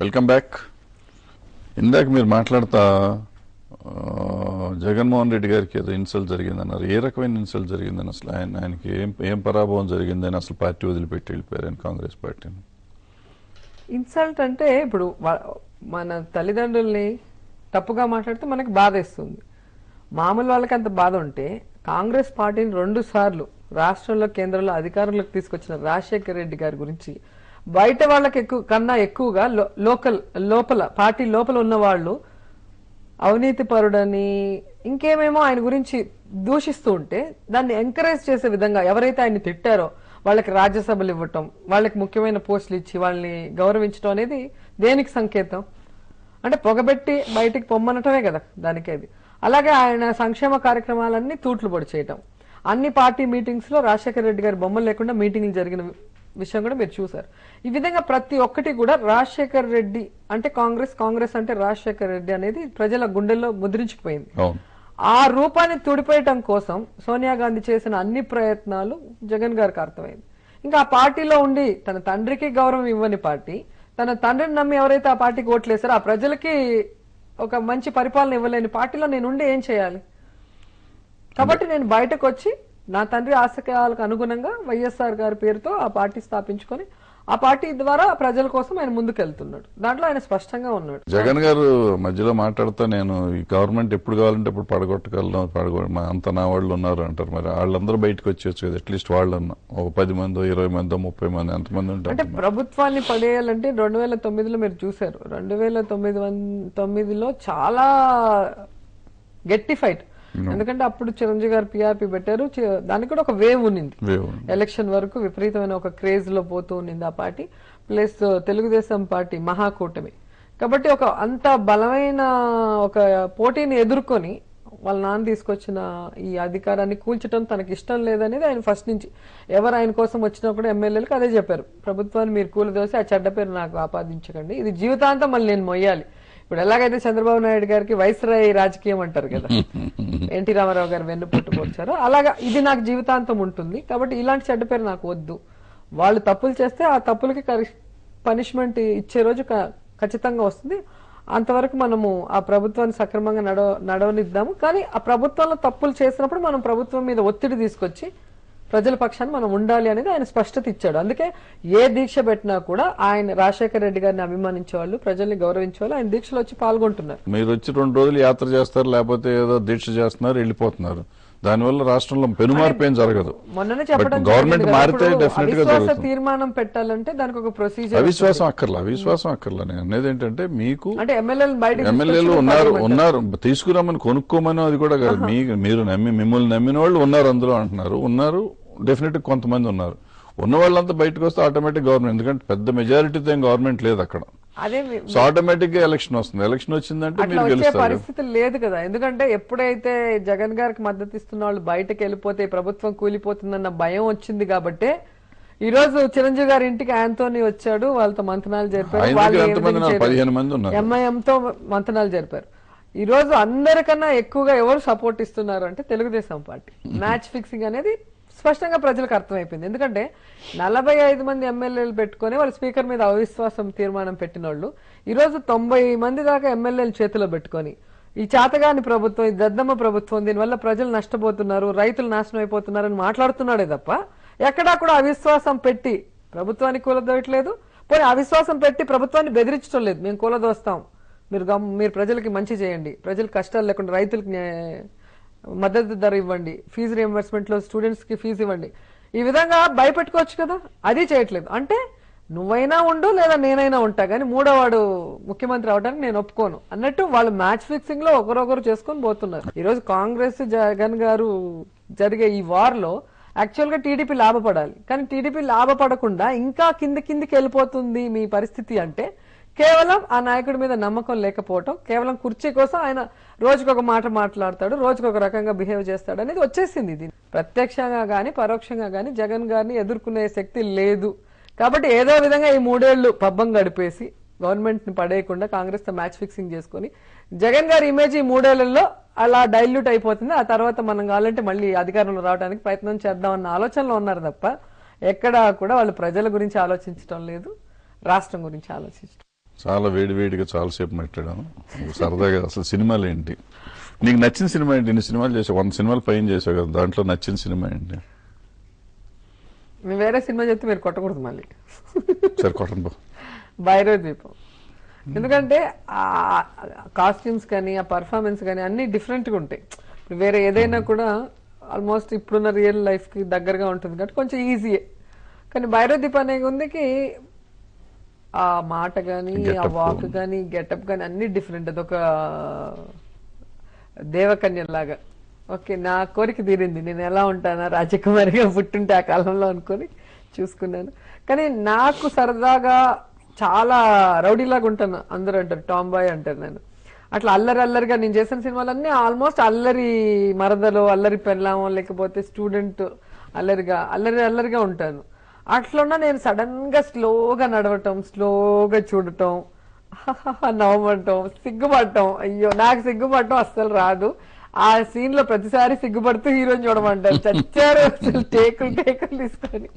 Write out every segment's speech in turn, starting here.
Welcome back. ఇందాక మీరు మాట్లాడుతా జగన్మోహన్ రెడ్డి గారికి ఏదో ఇన్సల్ట్ జరిగిందన్నారు. ఏ రకమైన ఇన్సల్ట్ జరిగిందని, అసలు ఆయనకి ఏం పరాభవం జరిగిందని అసలు పార్టీ వదిలిపెట్టి వెళ్ళిపోయారు కాంగ్రెస్ పార్టీని? ఇన్సల్ట్ అంటే ఇప్పుడు మన తల్లిదండ్రుల్ని తప్పుగా మాట్లాడితే మనకి బాధ ఇస్తుంది. మామూలు వాళ్ళకి అంత బాధ ఉంటే కాంగ్రెస్ పార్టీని 2 సార్లు రాష్ట్రంలో కేంద్రంలో అధికారంలోకి తీసుకొచ్చిన రాజశేఖర రెడ్డి గారి గురించి బయట వాళ్ళకి కన్నా ఎక్కువగా లోపల పార్టీ లోపల ఉన్న వాళ్ళు అవినీతి పరుడని ఇంకేమేమో ఆయన గురించి దూషిస్తూ ఉంటే దాన్ని ఎంకరేజ్ చేసే విధంగా ఎవరైతే ఆయన్ని తిట్టారో వాళ్ళకి రాజ్యసభలు ఇవ్వటం, వాళ్ళకి ముఖ్యమైన పోస్టులు ఇచ్చి వాళ్ళని గౌరవించడం అనేది దేనికి సంకేతం? అంటే పొగబెట్టి బయటికి పొమ్మనటమే కదా దానికి. అది అలాగే ఆయన సంక్షేమ కార్యక్రమాలన్నీ తూట్లు పొడి చేయటం, అన్ని పార్టీ మీటింగ్స్ లో రాజశేఖర రెడ్డి గారి బొమ్మలు లేకుండా మీటింగ్లు జరిగిన విషయం కూడా మీరు చూసారు. ఈ విధంగా ప్రతి ఒక్కటి కూడా రాజశేఖర రెడ్డి అంటే కాంగ్రెస్ అంటే రాజశేఖర రెడ్డి అనేది ప్రజల గుండెల్లో ముద్రించుకుపోయింది. ఆ రూపాన్ని తుడిపేయటం కోసం సోనియా గాంధీ చేసిన అన్ని ప్రయత్నాలు జగన్ గారికి అర్థమైంది. ఇంకా ఆ పార్టీలో ఉండి తన తండ్రికి గౌరవం ఇవ్వని పార్టీ, తన తండ్రిని నమ్మి ఎవరైతే ఆ పార్టీకి ఓట్లేసారో ఆ ప్రజలకి ఒక మంచి పరిపాలన ఇవ్వలేని పార్టీలో నేనుండి ఏం చేయాలి? కాబట్టి నేను బయటకు వచ్చి నా తండ్రి ఆశయాలకు అనుగుణంగా వైఎస్ఆర్ గారి పేరుతో ఆ పార్టీ స్థాపించుకొని ఆ పార్టీ ద్వారా ప్రజల కోసం ఆయన ముందుకెళ్తున్నాడు. దాంట్లో ఆయన స్పష్టంగా ఉన్నాడు. జగన్ గారు మధ్యలో మాట్లాడుతూ నేను ఈ గవర్నమెంట్ ఎప్పుడు కావాలంటే ఇప్పుడు పడగొట్టగలను, అంత నా వాళ్ళు ఉన్నారు అంటారు. మరి వాళ్ళందరూ బయటకు వచ్చేచ్చు కదా, అట్లీస్ట్ వాళ్ళన్నా ఒక 10 మందో 20 మందో 30 మంది ఎంతమంది ఉంటారు? అంటే ప్రభుత్వాన్ని పడేయాలంటే 2009లో మీరు చూసారు. 2009లో చాలా గట్టి ఫైట్. ఎందుకంటే అప్పుడు చిరంజీవి గారు పిఆర్పి పెట్టారు. దానికి కూడా ఒక వేవ్ ఉన్నింది. ఎలక్షన్ వరకు విపరీతమైన ఒక క్రేజ్ లో పోతూ ఉన్నింది ఆ పార్టీ. ప్లస్ తెలుగుదేశం పార్టీ మహాకూటమి. కాబట్టి ఒక అంత బలమైన ఒక పోటీని ఎదుర్కొని వాళ్ళ నాన్న తీసుకొచ్చిన ఈ అధికారాన్ని కూల్చడం తనకి ఇష్టం లేదనేది ఆయన ఫస్ట్ నుంచి ఎవరు ఆయన కోసం వచ్చినా కూడా ఎమ్మెల్యేలకు అదే చెప్పారు. ప్రభుత్వాన్ని మీరు కూలదోసి ఆ చెడ్డ పేరు నాకు ఆపాదించకండి, ఇది జీవితాంతం మళ్ళీ నేను మొయ్యాలి. ఇప్పుడు ఎలాగైతే చంద్రబాబు నాయుడు గారికి వైస్రాయ్ రాజకీయం అంటారు కదా, ఎన్టీ రామారావు గారు వెన్నుపోటు పొడిచారు, అలాగా ఇది నాకు జీవితాంతం ఉంటుంది. కాబట్టి ఇలాంటి చెడ్డ పేరు నాకు వద్దు. వాళ్ళు తప్పులు చేస్తే ఆ తప్పులకి పనిష్మెంట్ ఇచ్చే రోజు ఖచ్చితంగా వస్తుంది. అంతవరకు మనము ఆ ప్రభుత్వాన్ని సక్రమంగా నడవనిద్దాము. కానీ ఆ ప్రభుత్వంలో తప్పులు చేసినప్పుడు మనం ప్రభుత్వం మీద ఒత్తిడి తీసుకొచ్చి ప్రజల పక్షాన్ని మనం ఉండాలి అనేది ఆయన స్పష్టత ఇచ్చాడు. అందుకే ఏ దీక్ష పెట్టినా కూడా ఆయన రాజశేఖర రెడ్డి గారిని అభిమానించే వాళ్ళు, ప్రజల్ని గౌరవించే వాళ్ళు ఆయన దీక్షలో వచ్చి పాల్గొంటున్నారు. మీరు వచ్చి 2 రోజులు యాత్ర చేస్తారు, లేకపోతే ఏదో దీక్ష చేస్తున్నారు, వెళ్ళిపోతున్నారు. దానివల్ల రాష్ట్రంలో పెనుమార్పు ఏం జరగదు. మొన్ననే చెప్పడం గవర్నమెంట్ మారితే డెఫినెట్ గా జరుగుతుంది. తీర్మానం పెట్టాలంటే దానికి ఒక ప్రొసీజర్, అవిశ్వాసం అక్కర్లా. నేను అనేది ఏంటంటే మీకు అంటే ఎమ్మెల్యేలు ఉన్నారు తీసుకురామని కొనుక్కోమని, అది కూడా కాదు. మీరు మిమ్మల్ని నమ్మిన వాళ్ళు ఉన్నారు అందులో అంటున్నారు. డెఫినెట్ కొంతమంది ఉన్నారు. ఉన్న వాళ్ళంతా బయటకు వస్తే ఆటోమేటిక్ గవర్నమెంట్, ఎందుకంటే పెద్ద మెజారిటీతో ఏం గవర్నమెంట్ లేదు అక్కడ. సో ఆటోమేటిక్ గా ఎలక్షన్ వస్తుంది. ఎలక్షన్ వచ్చిందంటే మీరు గెలుస్తారు. పరిస్థితి లేదు కదా. ఎందుకంటే ఎప్పుడైతే జగన్ గారికి మద్దతు ఇస్తున్న వాళ్ళు బయటకు వెళ్ళిపోతే ప్రభుత్వం కూలిపోతుందన్న భయం వచ్చింది. కాబట్టి ఈ రోజు చిరంజీవి గారి ఇంటికి ఆంటోనీ వచ్చాడు, వాళ్ళతో మంతనాలు జరిపారు, ఎంఐఎంతో మంతనాలు జరిపారు. ఈ రోజు అందరికన్నా ఎక్కువగా ఎవరు సపోర్ట్ ఇస్తున్నారు అంటే తెలుగుదేశం పార్టీ. మ్యాచ్ ఫిక్సింగ్ అనేది స్పష్టంగా ప్రజలకు అర్థమైపోయింది. ఎందుకంటే 45 మంది ఎమ్మెల్యేలు పెట్టుకుని వాళ్ళు స్పీకర్ మీద అవిశ్వాసం తీర్మానం పెట్టిన వాళ్ళు ఈరోజు 90 మంది దాకా ఎమ్మెల్యేలు చేతిలో పెట్టుకొని ఈ చేతగాని ప్రభుత్వం, ఈ దద్దమ్మ ప్రభుత్వం, దీనివల్ల ప్రజలు నష్టపోతున్నారు, రైతులు నాశనం అయిపోతున్నారని మాట్లాడుతున్నాడే తప్ప ఎక్కడా కూడా అవిశ్వాసం పెట్టి ప్రభుత్వాన్ని కూలదోయట్లేదు. పోనీ అవిశ్వాసం పెట్టి ప్రభుత్వాన్ని బెదిరించడం లేదు. మేము కూలదోస్తాం, మీరు ప్రజలకి మంచి చేయండి, ప్రజలకు కష్టాలు లేకుండా రైతులకు మద్దతు ధర ఇవ్వండి, ఫీజు రియంబర్స్మెంట్ లో స్టూడెంట్స్ కి ఫీజు ఇవ్వండి, ఈ విధంగా భయపెట్టుకోవచ్చు కదా. అది చేయట్లేదు. అంటే నువ్వైనా ఉండు లేదా నేనైనా ఉంటా, కానీ మూడోవాడు ముఖ్యమంత్రి అవడానికి నేను ఒప్పుకోను అన్నట్టు వాళ్ళు మ్యాచ్ ఫిక్సింగ్ లో ఒకరొకరు చేసుకొని పోతున్నారు. ఈ రోజు కాంగ్రెస్ జగన్ గారు జరిగే ఈ వార్ లో యాక్చువల్ గా టీడీపీ లాభపడాలి. కానీ టీడీపీ లాభపడకుండా ఇంకా కిందికి వెళ్ళిపోతుంది మీ పరిస్థితి. అంటే కేవలం ఆ నాయకుడి మీద నమ్మకం లేకపోవటం, కేవలం కుర్చీ కోసం ఆయన రోజుకొక మాట మాట్లాడతాడు, రోజుకొక రకంగా బిహేవ్ చేస్తాడు అనేది వచ్చేసింది. ఇది ప్రత్యక్షంగా గాని పరోక్షంగా గాని జగన్ గారిని ఎదుర్కొనే శక్తి లేదు. కాబట్టి ఏదో విధంగా ఈ 3 ఏళ్లు పబ్బం గడిపేసి గవర్నమెంట్ ని పడేయకుండా కాంగ్రెస్ తో మ్యాచ్ ఫిక్సింగ్ చేసుకుని జగన్ గారి ఇమేజ్ ఈ 3 ఏళ్లలో అలా డైల్యూట్ అయిపోతుంది. ఆ తర్వాత మనం కావాలంటే మళ్ళీ అధికారంలో రావడానికి ప్రయత్నం చేద్దామన్న ఆలోచనలో ఉన్నారు తప్ప ఎక్కడా కూడా వాళ్ళు ప్రజల గురించి ఆలోచించడం లేదు, రాష్ట్రం గురించి ఆలోచించడం. చాలా వేడివేడిగా చాలాసేపు మాట్లాడాను. సరదాగా అసలు సినిమాలు ఏంటి, నీకు నచ్చిన సినిమా ఏంటి? ఇన్ని సినిమాలు చేసావు, 100 సినిమాలు పైన చేసావు కదా, దాంట్లో నచ్చిన సినిమా ఏంటి? నేను వేరే సినిమా చెప్తే మీరు కొట్టకూడదు మళ్ళీ. సరే కొట్టను పో. భైరవ దీపం. ఎందుకంటే ఆ కాస్ట్యూమ్స్ కానీ ఆ పర్ఫార్మెన్స్ కానీ అన్ని డిఫరెంట్గా ఉంటాయి. వేరే ఏదైనా కూడా ఆల్మోస్ట్ ఇప్పుడున్న రియల్ లైఫ్కి దగ్గరగా ఉంటుంది కాబట్టి కొంచెం ఈజీయే. కానీ భైరవ దీపం అనే ఉందికి ఆ మాట కానీ ఆ వాక్ కానీ గెటప్ కానీ అన్ని డిఫరెంట్. అదొక దేవకన్యలాగా. ఓకే, నా కోరిక తీరింది, నేను ఎలా ఉంటానా రాజకుమారిగా పుట్టుంటే ఆ కాలంలో అనుకొని చూసుకున్నాను. కానీ నాకు సరదాగా చాలా రౌడీలాగా ఉంటాను. అందరూ అంటారు టామ్ బాయ్ అంటారు. నేను అట్లా అల్లరి అల్లరిగా నేను చేసిన సినిమాలన్నీ ఆల్మోస్ట్ అల్లరి మరదలో, అల్లరి పెళ్ళామో, లేకపోతే స్టూడెంట్ అల్లరిగా ఉంటాను. అట్లున్నా నేను సడన్ గా స్లోగా నడవటం, స్లోగా చూడటం, నవ్వటం, సిగ్గుపడటం. అయ్యో నాకు సిగ్గుపడటం అస్సలు రాదు. ఆ సీన్ లో ప్రతిసారి సిగ్గుపడుతూ హీరోని చూడమంటారు. చచ్చారు అసలు టేకులు తీసుకొని.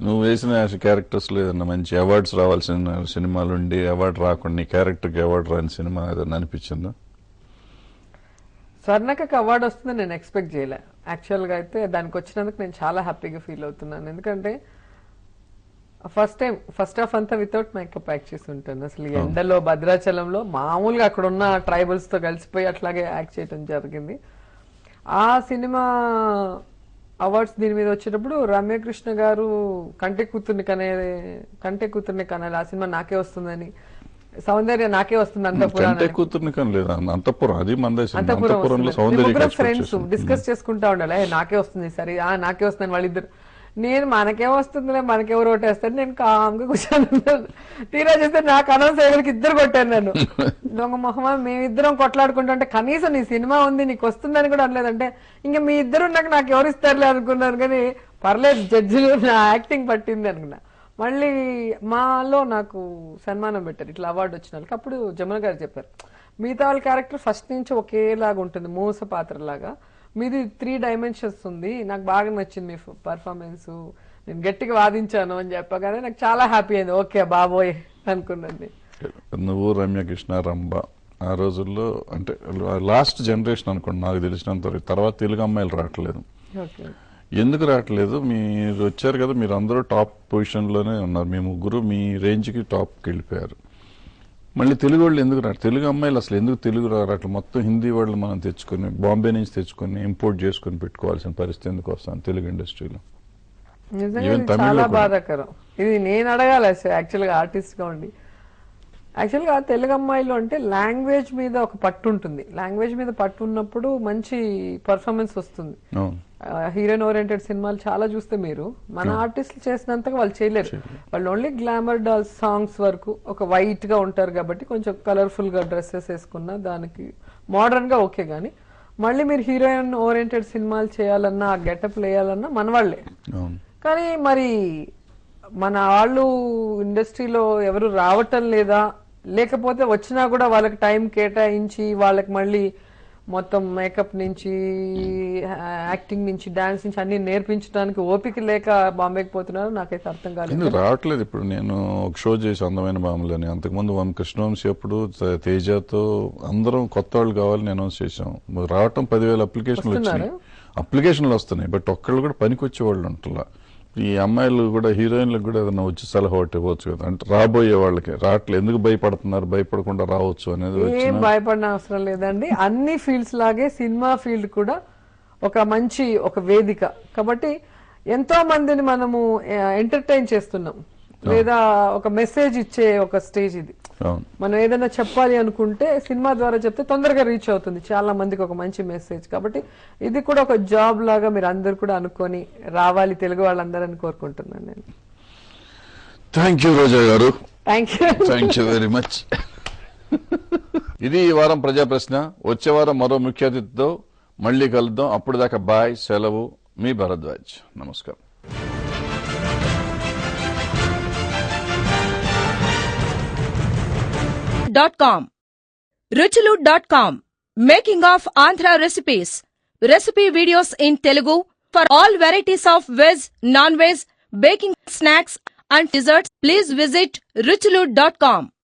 నువ్వు వేసిన క్యారెక్టర్స్ లో ఏదన్నా మంచి అవార్డ్స్ రావాల్సిన సినిమాలు ఉండి అవార్డు రాకుండా నీ క్యారెక్టర్కి అవార్డు రాని సినిమా ఏదన్నా అనిపించిందా? స్వర్ణకకి అవార్డు వస్తుందని నేను ఎక్స్పెక్ట్ చేయలే. యాక్చువల్గా అయితే దానికి వచ్చినందుకు నేను చాలా హ్యాపీగా ఫీల్ అవుతున్నాను. ఎందుకంటే ఫస్ట్ హాఫ్ అంతా వితౌట్ మేకప్ యాక్ట్ చేసి ఉంటాను. అసలు ఎండలో భద్రాచలంలో మామూలుగా అక్కడ ఉన్న ట్రైబల్స్ తో కలిసిపోయి అట్లాగే యాక్ట్ చేయడం జరిగింది. ఆ సినిమా అవార్డ్స్ దీని మీద వచ్చేటప్పుడు రమ్యకృష్ణ గారు కంటే కూతుర్ని కనాలి, ఆ సినిమా నాకే వస్తుందని, సౌందర్య నాకే వస్తుంది, అంతఃపురం ఫ్రెండ్స్ డిస్కస్ చేసుకుంటా ఉండాలి, నాకే వస్తుంది సరే నాకే వస్తుంది వాళ్ళిద్దరు. నేను మనకే వస్తుందిలే, మనకెవరు ఓటేస్తారు, నేను కామ్గా కూర్చొని తీరా చేస్తే నాకు అనౌన్స్ అయ్యేకి ఇద్దరు కొట్టాను. నన్ను దొంగ మొహమా, మేమిద్దరం కొట్లాడుకుంటుంటే కనీసం నీ సినిమా ఉంది నీకు వస్తుందని కూడా అనలేదంటే ఇంకా మీ ఇద్దరు నాకు ఎవరు ఇస్తారులే అనుకున్నాను. కానీ పర్లేదు జడ్జిలు నా యాక్టింగ్ పట్టింది అనుకున్నా. మళ్ళీ మాలో నాకు సన్మానం పెట్టారు ఇట్లా అవార్డు వచ్చిన వాళ్ళకి. అప్పుడు జమున గారు చెప్పారు, మిగతా వాళ్ళ క్యారెక్టర్ ఫస్ట్ నుంచి ఒకేలాగా ఉంటుంది, మూస పాత్రలాగా, మీది 3 డైమెన్షన్స్ ఉంది, నాకు బాగా నచ్చింది మీ పర్ఫార్మెన్స్, నేను గట్టిగా వాదించాను అని చెప్పగానే నాకు చాలా హ్యాపీ అయింది. ఓకే బాబోయ్ అనుకున్నది. నువ్వు రమ్యకృష్ణ రంభ ఆ రోజుల్లో అంటే లాస్ట్ జనరేషన్ అనుకోండి నాకు తెలిసినంత తర్వాత తెలుగు అమ్మాయిలు రావట్లేదు. ఎందుకు రావట్లేదు? మీరు వచ్చారు కదా, మీరు అందరూ టాప్ పొజిషన్ లోనే ఉన్నారు, మీ ముగ్గురు మీ రేంజ్ కి టాప్కి వెళ్ళిపోయారు. మళ్ళీ తెలుగు వాళ్ళు ఎందుకు రారు? తెలుగు అమ్మాయిలు అసలు ఎందుకు తెలుగు రావట్లేదు? మొత్తం హిందీ వాళ్ళు మనం తెచ్చుకొని బాంబే నుంచి తెచ్చుకొని ఇంపోర్ట్ చేసుకుని పెట్టుకోవాల్సిన పరిస్థితి ఎందుకు వస్తాను తెలుగు ఇండస్ట్రీలో? చాలా బాధాకరం. ఇది నేను అడగాలి యాక్చువల్గా ఆర్టిస్ట్ గా ఉండి. యాక్చువల్గా తెలుగు అమ్మాయిలు అంటే లాంగ్వేజ్ మీద ఒక పట్టు ఉంటుంది. లాంగ్వేజ్ మీద పట్టు ఉన్నప్పుడు మంచి పర్ఫార్మెన్స్ వస్తుంది. హీరోయిన్ ఓరియంటెడ్ సినిమాలు చాలా చూస్తే మీరు మన ఆర్టిస్టులు చేసినంతగా వాళ్ళు చేయలేరు. వాళ్ళు ఓన్లీ గ్లామర్ డాల్స్ సాంగ్స్ వరకు ఒక వైట్ గా ఉంటారు కాబట్టి కొంచెం కలర్ఫుల్ గా డ్రెస్సెస్ వేసుకున్నా దానికి మోడర్న్ గా ఓకే. గానీ మళ్ళీ మీరు హీరోయిన్ ఓరియంటెడ్ సినిమాలు చేయాలన్నా గెటప్ వేయాలన్నా మన వాళ్ళే. కానీ మరి మన వాళ్ళు ఇండస్ట్రీలో ఎవరు రావటం లేదా, లేకపోతే వచ్చినా కూడా వాళ్ళకి టైం కేటాయించి వాళ్ళకి మళ్ళీ మొత్తం మేకప్ నుంచి యాక్టింగ్ నుంచి డాన్స్ నుంచి అన్ని నేర్పించడానికి ఓపిక లేక బాంబేకి పోతున్నారు. నాకైతే అర్థం కాలేదు, రావట్లేదు. ఇప్పుడు నేను ఒక షో చేసి అందమైన బాంబులని, అంతకుముందు కృష్ణవంశీ అప్పుడు తేజతో అందరం కొత్త వాళ్ళు కావాలని అనౌన్స్ చేసాం. రావటం 10,000 అప్లికేషన్లు వస్తున్నాయి, బట్ ఒక్కళ్ళు కూడా పనికి వచ్చే వాళ్ళు ఉంటున్నా. ఈ అమ్మాయిలు కూడా హీరోయిన్లకు కూడా ఏదైనా వచ్చి సలహా ఇవ్వచ్చు కదా, అంటే రాబోయే వాళ్ళకి రావట్లేదు, ఎందుకు భయపడుతున్నారు, భయపడకుండా రావచ్చు అనేది. ఏం భయపడిన అవసరం లేదండి. అన్ని ఫీల్డ్స్ లాగే సినిమా ఫీల్డ్ కూడా ఒక మంచి ఒక వేదిక కాబట్టి ఎంతో మందిని మనము ఎంటర్టైన్ చేస్తున్నాం, లేదా ఒక మెసేజ్ ఇచ్చే ఒక స్టేజ్ ఇది. మనం ఏదైనా చెప్పాలి అనుకుంటే సినిమా ద్వారా చెప్తే తొందరగా రీచ్ అవుతుంది చాలా మందికి ఒక మంచి మెసేజ్. కాబట్టి ఇది కూడా ఒక జాబ్ లాగా మీరు అందరు కూడా అనుకొని రావాలి తెలుగు వాళ్ళందరని కోరుకుంటున్నాను నేను. థ్యాంక్ యూ రోజా గారు. Thank you very much. ఇది ఈ వారం ప్రజా ప్రశ్న. వచ్చే వారం మరో ముఖ్య అతిథితో మళ్ళీ కలుద్దాం. అప్పుడు దాకా బాయ్, సెలవు, మీ భరద్వాజ్. నమస్కారం. .com ruchulu.com making of Andhra recipes. Recipe videos in Telugu for all varieties of veg, non-veg, baking snacks and desserts. Please visit ruchulu.com.